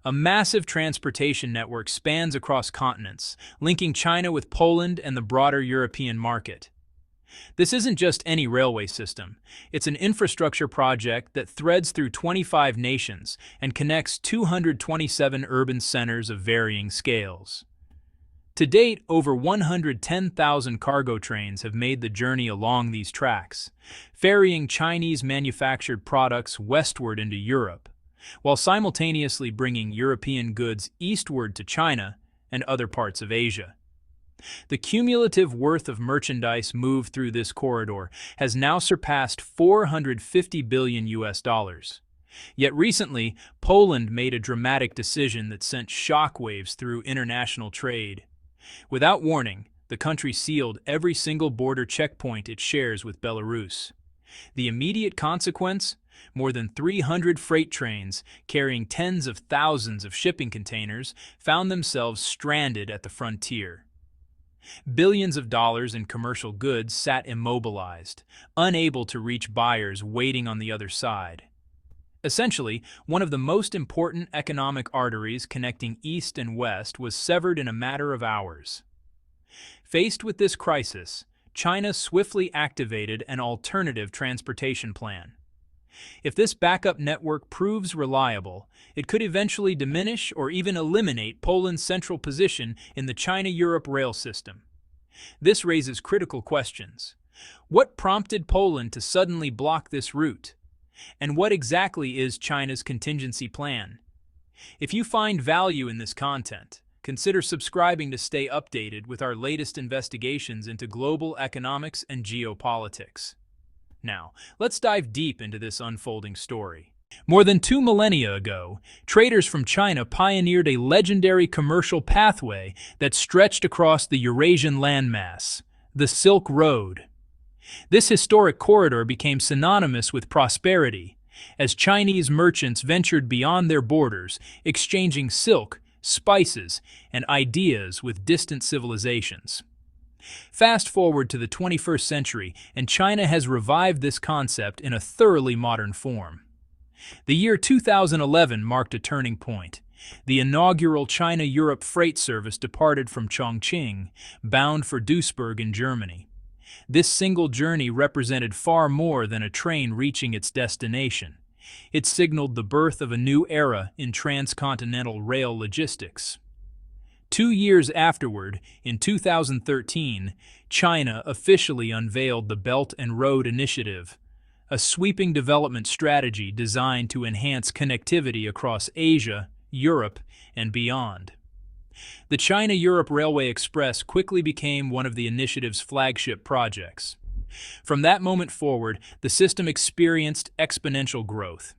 A massive transportation network spans across continents, linking China with Poland and the broader European market. This isn't just any railway system. It's an infrastructure project that threads through 25 nations and connects 227 urban centers of varying scales. To date, over 110,000 cargo trains have made the journey along these tracks, ferrying Chinese-manufactured products westward into Europe, while simultaneously bringing European goods eastward to China and other parts of Asia. The cumulative worth of merchandise moved through this corridor has now surpassed 450 billion US dollars. Yet recently, Poland made a dramatic decision that sent shockwaves through international trade. Without warning, the country sealed every single border checkpoint it shares with Belarus. The immediate consequence? More than 300 freight trains carrying tens of thousands of shipping containers found themselves stranded at the frontier. Billions of dollars in commercial goods sat immobilized, unable to reach buyers waiting on the other side. Essentially, one of the most important economic arteries connecting East and West was severed in a matter of hours. Faced with this crisis, China swiftly activated an alternative transportation plan. If this backup network proves reliable, it could eventually diminish or even eliminate Poland's central position in the China-Europe rail system. This raises critical questions. What prompted Poland to suddenly block this route? And what exactly is China's contingency plan? If you find value in this content, consider subscribing to stay updated with our latest investigations into global economics and geopolitics. Now, let's dive deep into this unfolding story. More than 2 millennia ago, traders from China pioneered a legendary commercial pathway that stretched across the Eurasian landmass, the Silk Road. This historic corridor became synonymous with prosperity, as Chinese merchants ventured beyond their borders, exchanging silk, spices, and ideas with distant civilizations. Fast forward to the 21st century, and China has revived this concept in a thoroughly modern form. The year 2011 marked a turning point. The inaugural China-Europe freight service departed from Chongqing, bound for Duisburg in Germany. This single journey represented far more than a train reaching its destination. It signaled the birth of a new era in transcontinental rail logistics. 2 years afterward, in 2013, China officially unveiled the Belt and Road Initiative, a sweeping development strategy designed to enhance connectivity across Asia, Europe, and beyond. The China-Europe Railway Express quickly became one of the initiative's flagship projects. From that moment forward, the system experienced exponential growth.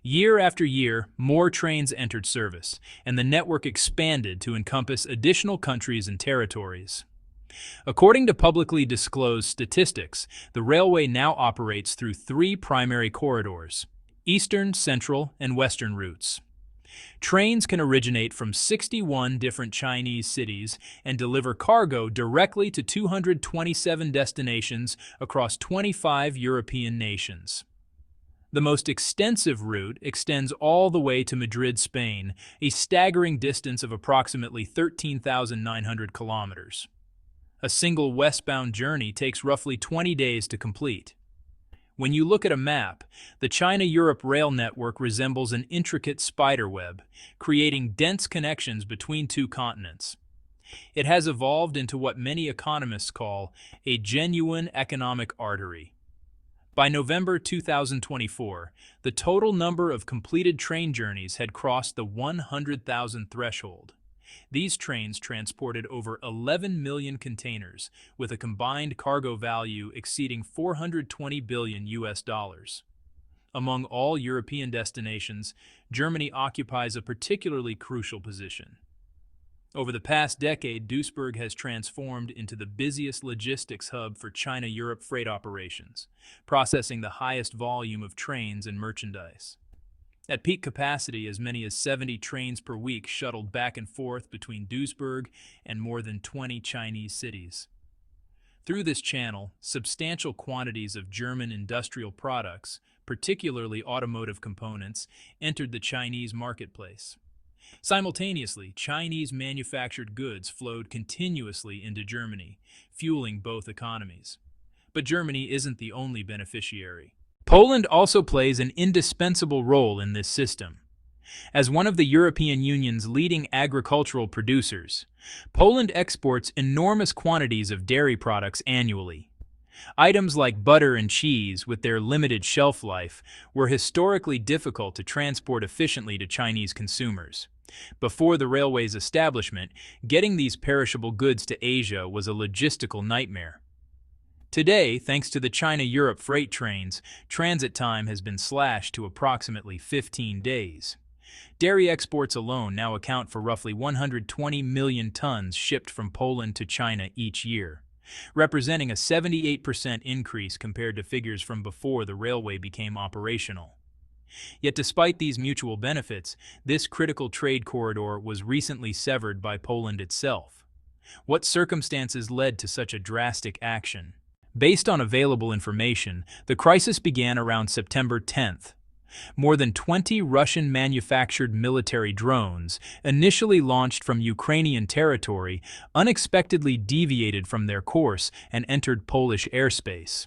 Year after year, more trains entered service, and the network expanded to encompass additional countries and territories. According to publicly disclosed statistics, the railway now operates through 3 primary corridors: Eastern, Central, and Western routes. Trains can originate from 61 different Chinese cities and deliver cargo directly to 227 destinations across 25 European nations. The most extensive route extends all the way to Madrid, Spain, a staggering distance of approximately 13,900 kilometers. A single westbound journey takes roughly 20 days to complete. When you look at a map, the China-Europe rail network resembles an intricate spiderweb, creating dense connections between 2 continents. It has evolved into what many economists call a genuine economic artery. By November 2024, the total number of completed train journeys had crossed the 100,000 threshold. These trains transported over 11 million containers, with a combined cargo value exceeding 420 billion US dollars. Among all European destinations, Germany occupies a particularly crucial position. Over the past decade, Duisburg has transformed into the busiest logistics hub for China-Europe freight operations, processing the highest volume of trains and merchandise. At peak capacity, as many as 70 trains per week shuttled back and forth between Duisburg and more than 20 Chinese cities. Through this channel, substantial quantities of German industrial products, particularly automotive components, entered the Chinese marketplace. Simultaneously, Chinese manufactured goods flowed continuously into Germany, fueling both economies. But Germany isn't the only beneficiary. Poland also plays an indispensable role in this system. As one of the European Union's leading agricultural producers, Poland exports enormous quantities of dairy products annually. Items like butter and cheese, with their limited shelf life, were historically difficult to transport efficiently to Chinese consumers. Before the railway's establishment, getting these perishable goods to Asia was a logistical nightmare. Today, thanks to the China-Europe freight trains, transit time has been slashed to approximately 15 days. Dairy exports alone now account for roughly 120 million tons shipped from Poland to China each year, representing a 78% increase compared to figures from before the railway became operational. Yet despite these mutual benefits, this critical trade corridor was recently severed by Poland itself. What circumstances led to such a drastic action? Based on available information, the crisis began around September 10th. More than 20 Russian-manufactured military drones, initially launched from Ukrainian territory, unexpectedly deviated from their course and entered Polish airspace.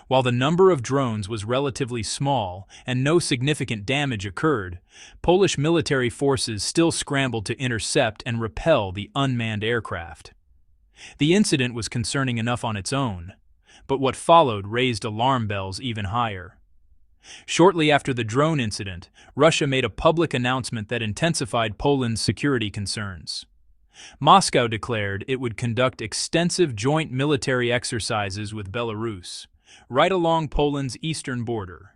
While the number of drones was relatively small and no significant damage occurred, Polish military forces still scrambled to intercept and repel the unmanned aircraft. The incident was concerning enough on its own, but what followed raised alarm bells even higher. Shortly after the drone incident, Russia made a public announcement that intensified Poland's security concerns. Moscow declared it would conduct extensive joint military exercises with Belarus, right along Poland's eastern border.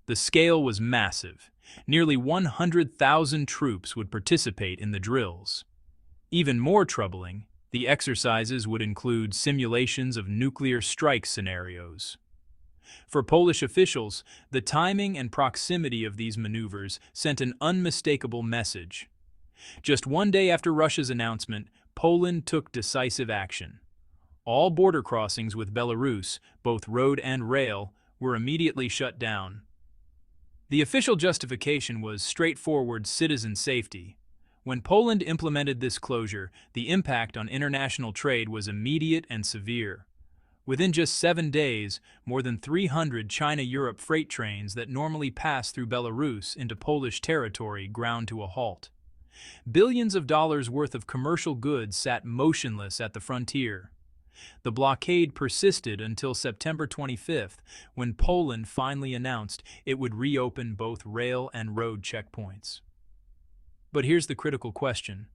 The scale was massive. Nearly 100,000 troops would participate in the drills. Even more troubling, the exercises would include simulations of nuclear strike scenarios. For Polish officials, the timing and proximity of these maneuvers sent an unmistakable message. Just one day after Russia's announcement, Poland took decisive action. All border crossings with Belarus, both road and rail, were immediately shut down. The official justification was straightforward citizen safety. When Poland implemented this closure, the impact on international trade was immediate and severe. Within just 7 days, more than 300 China-Europe freight trains that normally pass through Belarus into Polish territory ground to a halt. Billions of dollars worth of commercial goods sat motionless at the frontier. The blockade persisted until September 25th, when Poland finally announced it would reopen both rail and road checkpoints. But here's the critical question.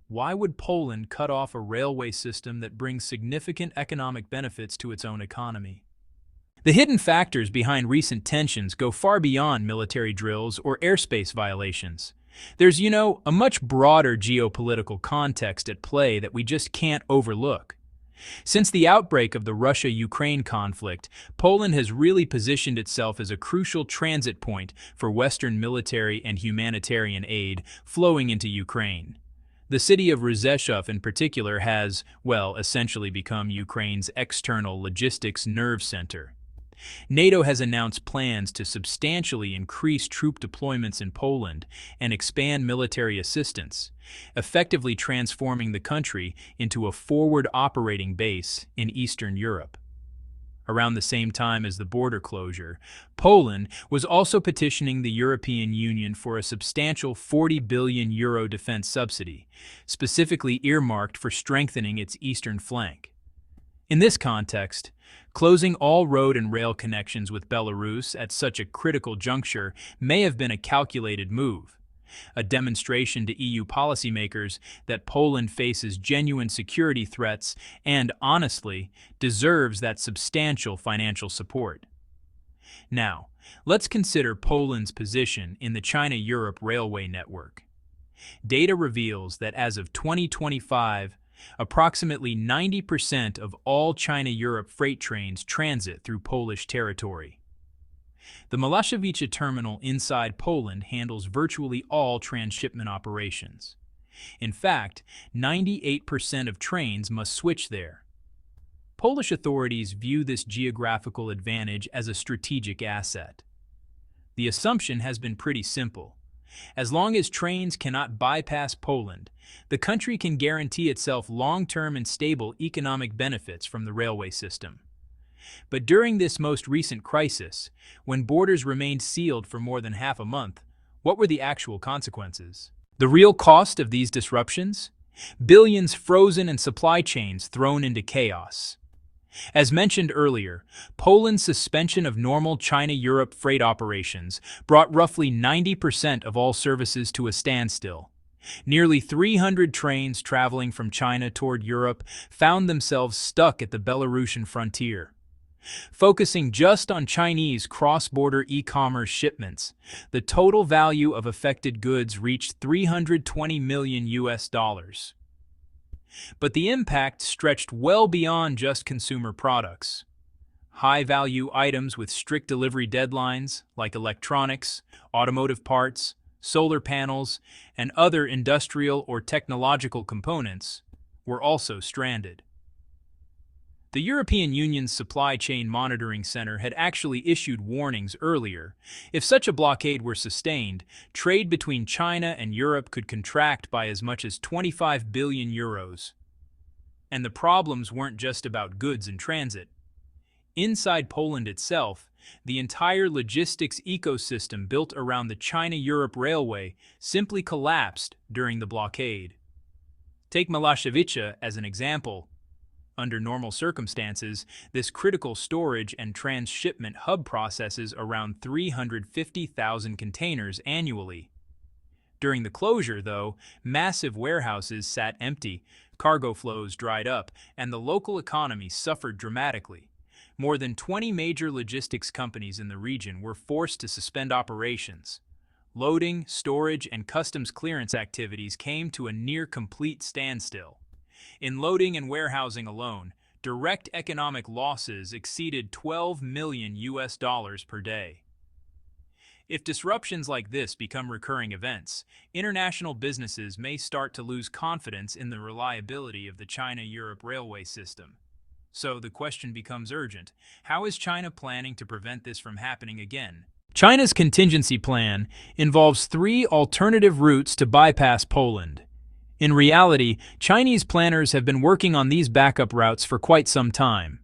Why would Poland cut off a railway system that brings significant economic benefits to its own economy? The hidden factors behind recent tensions go far beyond military drills or airspace violations. There's, a much broader geopolitical context at play that we just can't overlook. Since the outbreak of the Russia-Ukraine conflict, Poland has really positioned itself as a crucial transit point for Western military and humanitarian aid flowing into Ukraine. The city of Rzeszów in particular has, essentially become Ukraine's external logistics nerve center. NATO has announced plans to substantially increase troop deployments in Poland and expand military assistance, effectively transforming the country into a forward operating base in Eastern Europe. Around the same time as the border closure, Poland was also petitioning the European Union for a substantial €40 billion defense subsidy, specifically earmarked for strengthening its eastern flank. In this context, closing all road and rail connections with Belarus at such a critical juncture may have been a calculated move, a demonstration to EU policymakers that Poland faces genuine security threats and, honestly, deserves that substantial financial support. Now, let's consider Poland's position in the China-Europe railway network. Data reveals that as of 2025, approximately 90% of all China-Europe freight trains transit through Polish territory. The Milaszewice terminal inside Poland handles virtually all transshipment operations. In fact, 98% of trains must switch there. Polish authorities view this geographical advantage as a strategic asset. The assumption has been pretty simple. As long as trains cannot bypass Poland, the country can guarantee itself long-term and stable economic benefits from the railway system. But during this most recent crisis, when borders remained sealed for more than half a month, what were the actual consequences? The real cost of these disruptions? Billions frozen and supply chains thrown into chaos. As mentioned earlier, Poland's suspension of normal China-Europe freight operations brought roughly 90% of all services to a standstill. Nearly 300 trains traveling from China toward Europe found themselves stuck at the Belarusian frontier. Focusing just on Chinese cross-border e-commerce shipments, the total value of affected goods reached $320 million. But the impact stretched well beyond just consumer products. High-value items with strict delivery deadlines, like electronics, automotive parts, solar panels, and other industrial or technological components, were also stranded. The European Union's Supply Chain Monitoring Center had actually issued warnings earlier. If such a blockade were sustained, trade between China and Europe could contract by as much as 25 billion euros. And the problems weren't just about goods in transit. Inside Poland itself, the entire logistics ecosystem built around the China-Europe Railway simply collapsed during the blockade. Take Milaszewice as an example. Under normal circumstances, this critical storage and transshipment hub processes around 350,000 containers annually. During the closure, though, massive warehouses sat empty, cargo flows dried up, and the local economy suffered dramatically. More than 20 major logistics companies in the region were forced to suspend operations. Loading, storage, and customs clearance activities came to a near-complete standstill. In loading and warehousing alone, direct economic losses exceeded $12 million per day. If disruptions like this become recurring events, international businesses may start to lose confidence in the reliability of the China-Europe railway system. So the question becomes urgent. How is China planning to prevent this from happening again? China's contingency plan involves 3 alternative routes to bypass Poland. In reality, Chinese planners have been working on these backup routes for quite some time.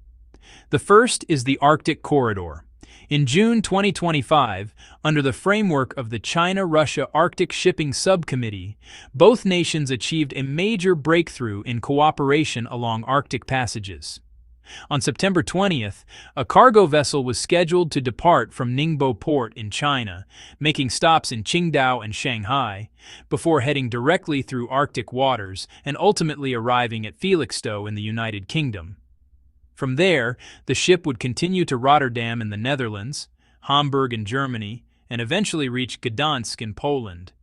The first is the Arctic Corridor. In June 2025, under the framework of the China-Russia Arctic Shipping Subcommittee, both nations achieved a major breakthrough in cooperation along Arctic passages. On September 20th, a cargo vessel was scheduled to depart from Ningbo Port in China, making stops in Qingdao and Shanghai, before heading directly through Arctic waters and ultimately arriving at Felixstowe in the United Kingdom. From there, the ship would continue to Rotterdam in the Netherlands, Hamburg in Germany, and eventually reach Gdansk in Poland.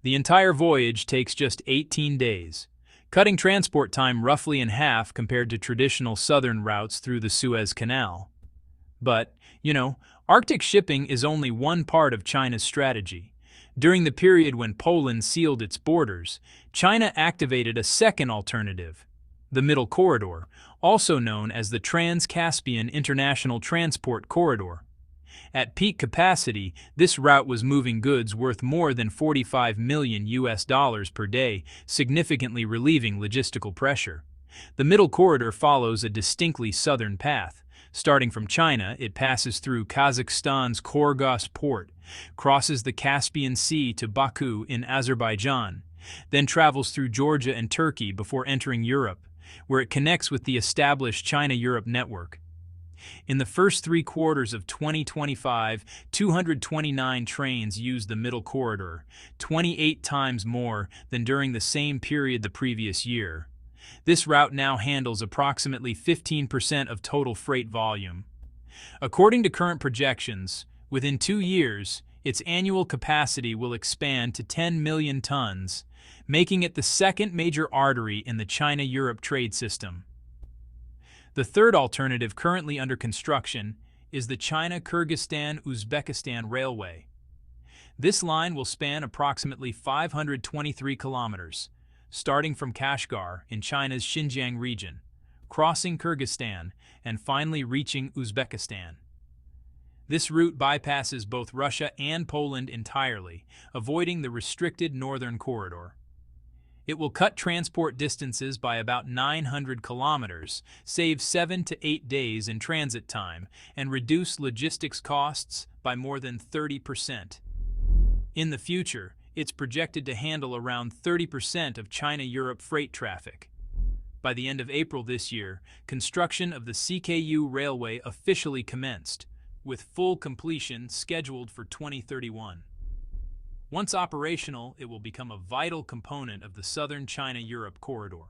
The entire voyage takes just 18 days. Cutting transport time roughly in half compared to traditional southern routes through the Suez Canal. But, Arctic shipping is only one part of China's strategy. During the period when Poland sealed its borders, China activated a second alternative, the Middle Corridor, also known as the Trans-Caspian International Transport Corridor. At peak capacity, this route was moving goods worth more than $45 million per day, significantly relieving logistical pressure. The Middle Corridor follows a distinctly southern path. Starting from China, it passes through Kazakhstan's Kyrgyz port, crosses the Caspian Sea to Baku in Azerbaijan, then travels through Georgia and Turkey before entering Europe, where it connects with the established China-Europe network. In the first 3 quarters of 2025, 229 trains used the Middle Corridor, 28 times more than during the same period the previous year. This route now handles approximately 15% of total freight volume. According to current projections, within 2 years, its annual capacity will expand to 10 million tons, making it the second major artery in the China-Europe trade system. The third alternative currently under construction is the China-Kyrgyzstan-Uzbekistan Railway. This line will span approximately 523 kilometers, starting from Kashgar in China's Xinjiang region, crossing Kyrgyzstan, and finally reaching Uzbekistan. This route bypasses both Russia and Poland entirely, avoiding the restricted northern corridor. It will cut transport distances by about 900 kilometers, save 7 to 8 days in transit time, and reduce logistics costs by more than 30%. In the future, it's projected to handle around 30% of China-Europe freight traffic. By the end of April this year, construction of the CKU railway officially commenced, with full completion scheduled for 2031. Once operational, it will become a vital component of the southern China-Europe corridor.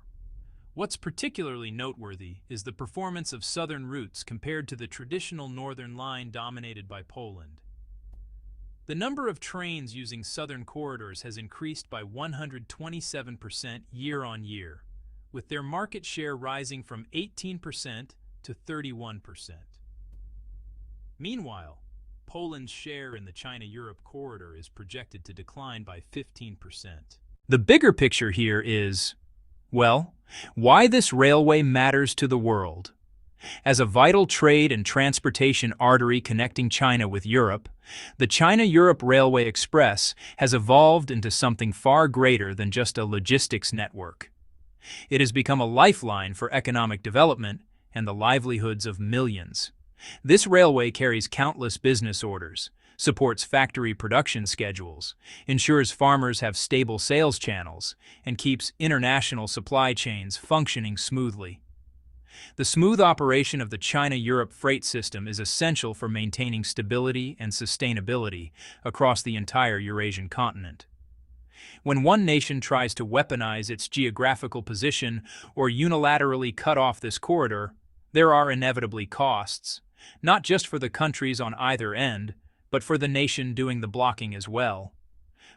What's particularly noteworthy is the performance of southern routes compared to the traditional northern line dominated by Poland. The number of trains using southern corridors has increased by 127% year-on-year, with their market share rising from 18% to 31%. Meanwhile, Poland's share in the China-Europe corridor is projected to decline by 15%. The bigger picture here is, well, why this railway matters to the world. As a vital trade and transportation artery connecting China with Europe, the China-Europe Railway Express has evolved into something far greater than just a logistics network. It has become a lifeline for economic development and the livelihoods of millions. This railway carries countless business orders, supports factory production schedules, ensures farmers have stable sales channels, and keeps international supply chains functioning smoothly. The smooth operation of the China-Europe freight system is essential for maintaining stability and sustainability across the entire Eurasian continent. When one nation tries to weaponize its geographical position or unilaterally cut off this corridor, there are inevitably costs, not just for the countries on either end, but for the nation doing the blocking as well.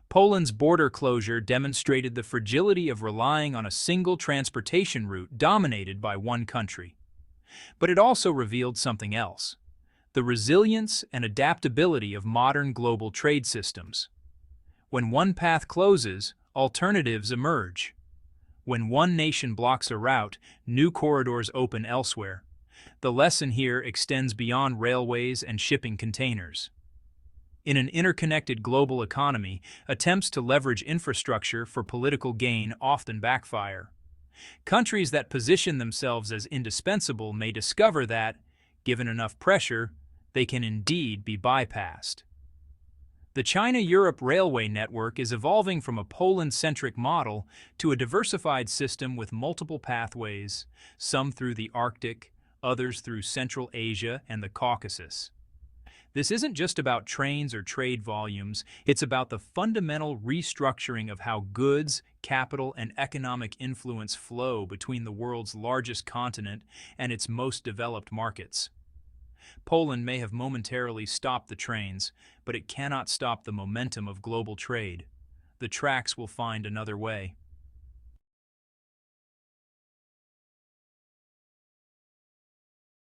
Poland's border closure demonstrated the fragility of relying on a single transportation route dominated by one country. But it also revealed something else: the resilience and adaptability of modern global trade systems. When one path closes, alternatives emerge. When one nation blocks a route, new corridors open elsewhere. The lesson here extends beyond railways and shipping containers. In an interconnected global economy, attempts to leverage infrastructure for political gain often backfire. Countries that position themselves as indispensable may discover that, given enough pressure, they can indeed be bypassed. The China-Europe railway network is evolving from a Poland-centric model to a diversified system with multiple pathways, some through the Arctic, others through Central Asia and the Caucasus. This isn't just about trains or trade volumes, it's about the fundamental restructuring of how goods, capital, and economic influence flow between the world's largest continent and its most developed markets. Poland may have momentarily stopped the trains, but it cannot stop the momentum of global trade. The tracks will find another way.